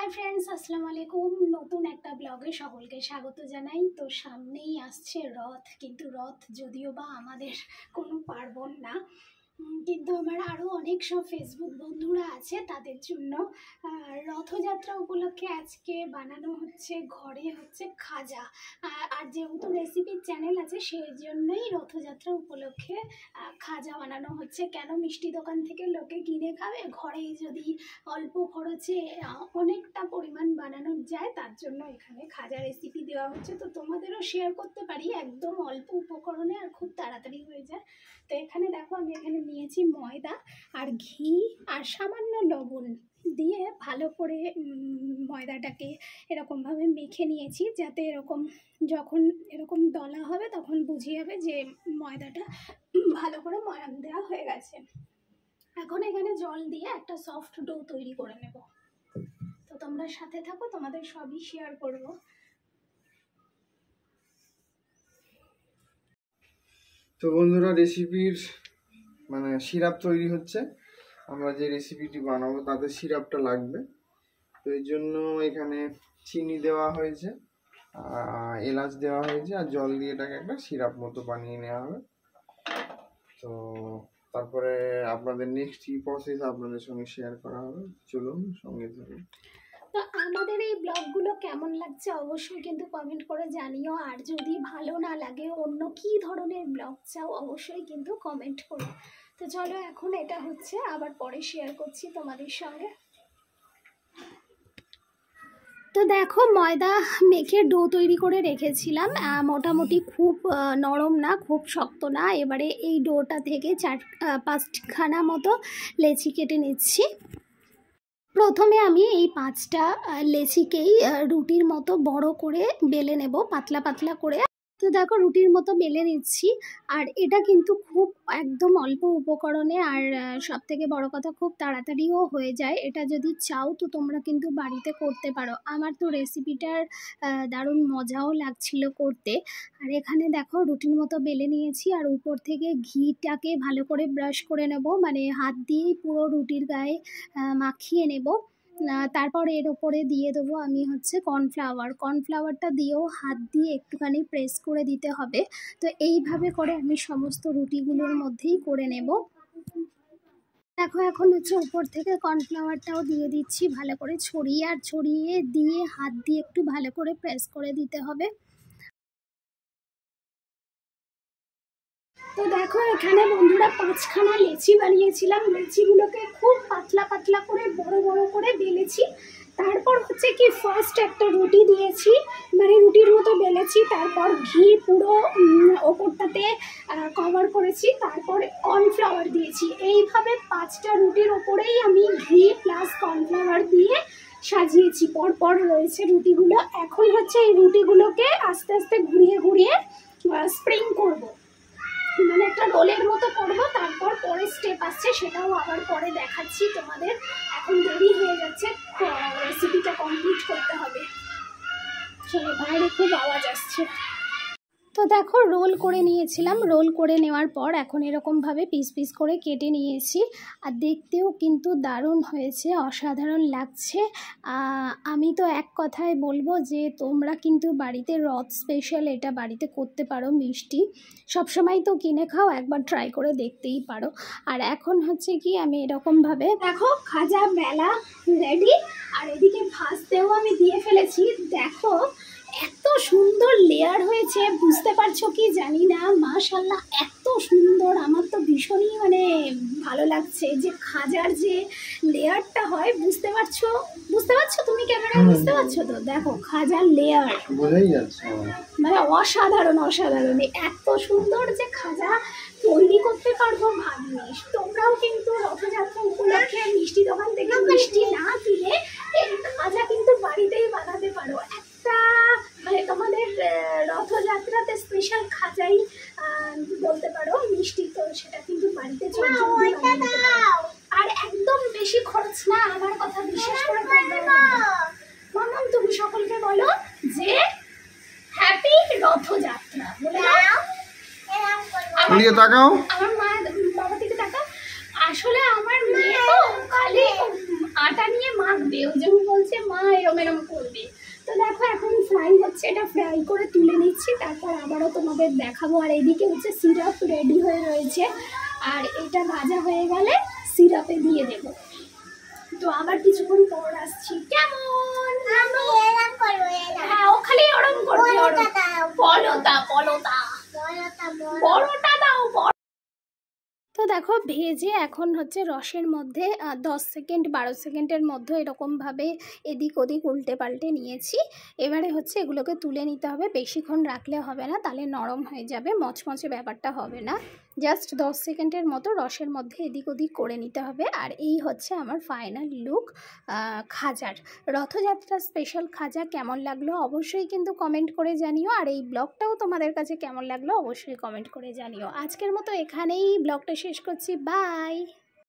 Hi friends, আসসালামু আলাইকুম। নতুন একটা ব্লগে সকলকে স্বাগত জানাই। তো সামনেই আসছে রথ, কিন্তু রথ যদিও বা আমাদের কোনো পার্বণ না, কিন্তু আমার আরও অনেক সব ফেসবুক বন্ধুরা আছে, তাদের জন্য রথযাত্রা উপলক্ষে আজকে বানানো হচ্ছে ঘরে হচ্ছে খাজা। আর যেহেতু রেসিপির চ্যানেল আছে সেই জন্যই রথযাত্রা উপলক্ষে খাজা বানানো হচ্ছে। কেন মিষ্টি দোকান থেকে লোকে কিনে খাবে, ঘরেই যদি অল্প খরচে অনেকটা পরিমাণ বানানো যায়, তার জন্য এখানে খাজা রেসিপি দেওয়া হচ্ছে। তো তোমাদেরও শেয়ার করতে পারি, একদম অল্প উপকরণে আর খুব তাড়াতাড়ি হয়ে যায়। তো এখানে দেখো, আমি এখানে নিয়েছি ময়দা আর ঘি আর সামান্য লবণ দিয়ে ভালো করে ময়দাটাকে এরকমভাবে মেখে নিয়েছি, যাতে যখন এরকম দলা হবে তখন বুঝে যাবে যে ময়দাটা ভালো করে ময়ান দেওয়া হয়ে গেছে। এখন এখানে জল দিয়ে একটা সফট ডো তৈরি করে নেব। তো তোমরা সাথে থাকো, তোমাদের সবই শেয়ার করব। তো বন্ধুরা, রেসিপির সিরাপ তৈরি হচ্ছে। আমরা যে রেসিপিটি বানাবো তাতে সিরাপটা লাগবে। তো এই জন্য এখানে চিনি দেওয়া হয়েছে, এলাচ দেওয়া হয়েছে, আর জল দিয়ে এটাকে একটা সিরাপ মতো বানিয়ে নেওয়া হবে। তো তারপরে আপনাদের নেক্সট কি প্রসেস আপনাদের সঙ্গে শেয়ার করা হবে, চলুন সঙ্গে থাকুন। তো আমাদের এই ব্লগগুলো কেমন লাগছে অবশ্যই কিন্তু কমেন্ট করে জানিও। আর যদি ভালো না লাগে, অন্য কি ধরনের ব্লগ চাও অবশ্যই কিন্তু কমেন্ট করো। তো চলো, এখন এটা হচ্ছে, আবার পরে শেয়ার করছি তোমাদের সঙ্গে। তো দেখো, ময়দা মেখে ডো তৈরি করে রেখেছিলাম, মোটামুটি খুব নরম না, খুব শক্ত না। এবারে এই ডোটা থেকে 4-5খানা মতো লেচি কেটে নিচ্ছি। প্রথমে আমি এই 5টা লেচিকেই রুটির মতো বড় করে বেলে নেব, পাতলা পাতলা করে। তো দেখো, রুটির মতো বেলে নিচ্ছি। আর এটা কিন্তু খুব একদম অল্প উপকরণে, আর সব থেকে বড় কথা, খুব তাড়াতাড়িও হয়ে যায়। এটা যদি চাও তো তোমরা কিন্তু বাড়িতে করতে পারো। আমার তো রেসিপিটার দারুণ মজাও লাগছিল করতে। আর এখানে দেখো, রুটির মতো বেলে নিয়েছি, আর উপর থেকে ঘিটাকে ভালো করে ব্রাশ করে নেব, মানে হাত দিয়েই পুরো রুটির গায়ে মাখিয়ে নেব। তারপর এর ওপরে দিয়ে দেবো আমি হচ্ছে কর্নফ্লাওয়ারটা দিয়েও হাত দিয়ে একটুখানি প্রেস করে দিতে হবে। তো এইভাবে করে আমি সমস্ত রুটিগুলোর মধ্যেই করে নেব। দেখো, এখন হচ্ছে উপর থেকে কর্নফ্লাওয়ারটাও দিয়ে দিচ্ছি, ভালো করে ছড়িয়ে দিয়ে হাত দিয়ে একটু ভালো করে প্রেস করে দিতে হবে। তো দেখো, এখানে বন্ধুরা 5খানা লেচি বানিয়েছিলাম। লেচিগুলোকে খুব পাতলা পাতলা করে বড় বড় করে বেলেছি। তারপর হচ্ছে কি, ফার্স্ট একটা রুটি দিয়েছি, মানে রুটির মতো বেলেছি। তারপর ঘি পুরো ওপরটাতে কভার করেছি, তারপর কর্নফ্লাওয়ার দিয়েছি। এইভাবে 5টা রুটির ওপরেই আমি ঘি প্লাস কর্নফ্লাওয়ার দিয়ে সাজিয়েছি। পরপর রয়েছে রুটিগুলো। এখন হচ্ছে এই রুটিগুলোকে আস্তে আস্তে ঘুরিয়ে ঘুরিয়ে স্প্রিং করবো, মানে একটা রোলের মতো করব। তারপর পরে স্টেপ আসছে, সেটাও আবার পরে দেখাচ্ছি তোমাদের। এখন দেরি হয়ে যাচ্ছে, রেসিপিটা কমপ্লিট করতে হবে। চলো, বাইরে খুব আওয়াজ আসছে। তো দেখো, রোল করে নিয়েছিলাম। রোল করে নেওয়ার পর এখন এরকমভাবে পিস পিস করে কেটে নিয়েছি। আর দেখতেও কিন্তু দারুণ হয়েছে, অসাধারণ লাগছে। আমি তো এক কথায় বলবো যে তোমরা কিন্তু বাড়িতে রথ স্পেশাল এটা বাড়িতে করতে পারো। মিষ্টি সবসময় তো কিনে খাও, একবার ট্রাই করে দেখতেই পারো। আর এখন হচ্ছে কি, আমি এরকমভাবে দেখো, খাজা বেলা রেডি, আর এদিকে ভাজতেও আমি দিয়ে ফেলেছি। দেখো, এত সুন্দর লেয়ার হয়েছে, বুঝতে পারছো কি জানি না, মাশাআল্লাহ এত সুন্দর। আমার তো ভীষণই ভালো লাগছে যে খাজার যে লেয়ারটা হয়, বুঝতে পারছো তুমি ক্যামেরায় বুঝতে পারছো তো? দেখো, খাজার লেয়ার বোঝাই যাচ্ছে, অসাধারণ। এত সুন্দর যে খাজা তৈরি করতে পারবো ভাবিনি। তোমরাও কিন্তু রথযাত্রা উপলক্ষে মিষ্টি দোকান থেকে মিষ্টি না কিনে এই খাজা কিন্তু বাড়িতেই বানাতে পারো। একটা তোমাদের রথযাত্রাতে স্পেশাল খাজাই বলতে পারো মিষ্টি, তো সেটা কিন্তু বাড়িতে আর একদম বেশি খরচ না। আমার কথা বিশ্বাস করে মামাম, তুমি সকলকে বলো যে হ্যাপি রথযাত্রা বলে দাও। আমার মা বাবা থেকে তাকাও। আসলে আমার মেয়ে তো খালি আটা নিয়ে মা থাকবে, ওই জন্য বলছে মা এরম এরম করবে। তো দেখো এখন ফ্রাই হচ্ছে, এটা ফ্রাই করে তুলে নিচ্ছি, তারপর আবারও তোমাদের দেখাবো। আর এদিকে হচ্ছে সিরাপ রেডি হয়ে রয়েছে, আর এটা ভাজা হয়ে গেলে সিরাপে দিয়ে দেবো। তো আবার কিছুক্ষণ পর আসছি। কেমন? হ্যাঁ, ও খালি ওরম করবে, পলতা পলতা পরোটা দাও। তো দেখো ভেজে এখন হচ্ছে রসের মধ্যে 10 সেকেন্ড 12 সেকেন্ডের মধ্যে এরকমভাবে এদিক ওদিক উল্টে পাল্টে নিয়েছি। এবারে হচ্ছে এগুলোকে তুলে নিতে হবে, বেশিক্ষণ রাখলে হবে না, তাহলে নরম হয়ে যাবে, মচমচে ব্যাপারটা হবে না। জাস্ট 10 সেকেন্ডের মতো রসের মধ্যে এদিক ওদিক করে নিতে হবে। আর এই হচ্ছে আমার ফাইনাল লুক খাজার, রথযাত্রা স্পেশাল খাজা। কেমন লাগলো অবশ্যই কিন্তু কমেন্ট করে জানিও, আর এই ব্লগটাও তোমাদের কাছে কেমন লাগলো অবশ্যই কমেন্ট করে জানিও। আজকের মতো এখানেই ব্লগটা শেষ করছি, বাই।